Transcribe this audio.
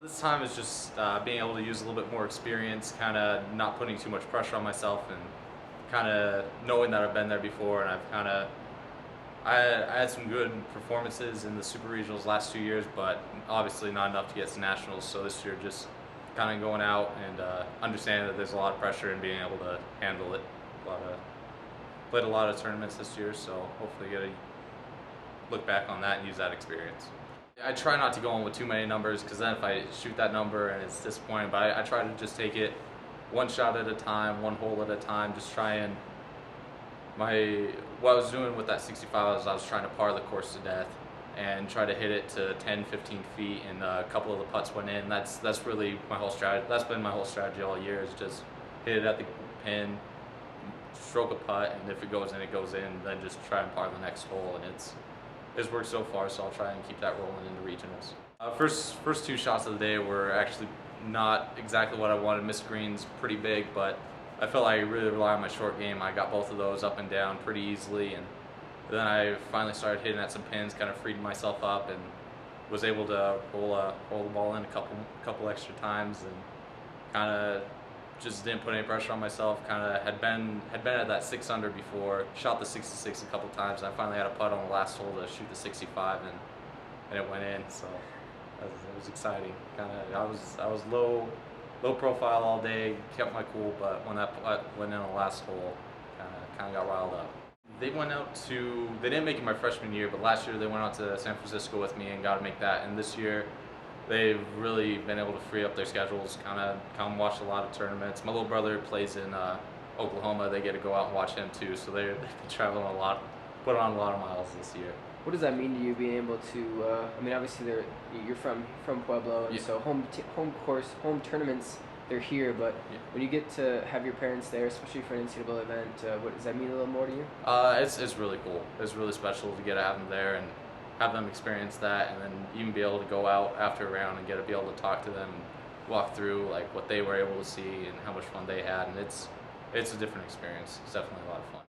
This time is just being able to use a little bit more experience, kind of not putting too much pressure on myself, and kind of knowing that I've been there before, and I had some good performances in the super regionals last 2 years, but obviously not enough to get to nationals. So this year, just kind of going out and understanding that there's a lot of pressure and being able to handle it. Played a lot of tournaments this year, so hopefully get to look back on that and use that experience. I try not to go in with too many numbers, because then if I shoot that number and it's disappointing, but I try to just take it one shot at a time, one hole at a time, just try and what I was doing with that 65 was I was trying to par the course to death and try to hit it to 10, 15 feet, and a couple of the putts went in. That's really my whole strategy. That's been my whole strategy all year, is just hit it at the pin, stroke a putt, and if it goes in, it goes in. Then just try and par the next hole, and it's worked so far. So I'll try and keep that rolling into regionals. First two shots of the day were actually not exactly what I wanted. Missed greens pretty big, but I felt like I really rely on my short game. I got both of those up and down pretty easily, and then I finally started hitting at some pins, kind of freed myself up, and was able to roll the ball in a couple extra times, and kind of just didn't put any pressure on myself. Kind of had been at that 6 under before, shot the 66 a couple times, and I finally had a putt on the last hole to shoot the 65, and it went in. So it was exciting. Kind of I was low profile all day, kept my cool, but when that putt went in on the last hole, kind of got riled up. They didn't make it my freshman year, but last year they went out to San Francisco with me and got to make that. And this year they've really been able to free up their schedules, kind of come watch a lot of tournaments. My little brother plays in Oklahoma. They get to go out and watch him too, so they've been traveling a lot, put on a lot of miles this year. What does that mean to you, being able to? I mean, obviously you're from Pueblo, and Yeah. so home tournaments, they're here. But Yeah. when you get to have your parents there, especially for an NCAA event, what does that mean a little more to you? It's really cool. It's really special to get to have them there and have them experience that, and then even be able to go out after a round and be able to talk to them, walk through like what they were able to see and how much fun they had, and it's a different experience. It's definitely a lot of fun.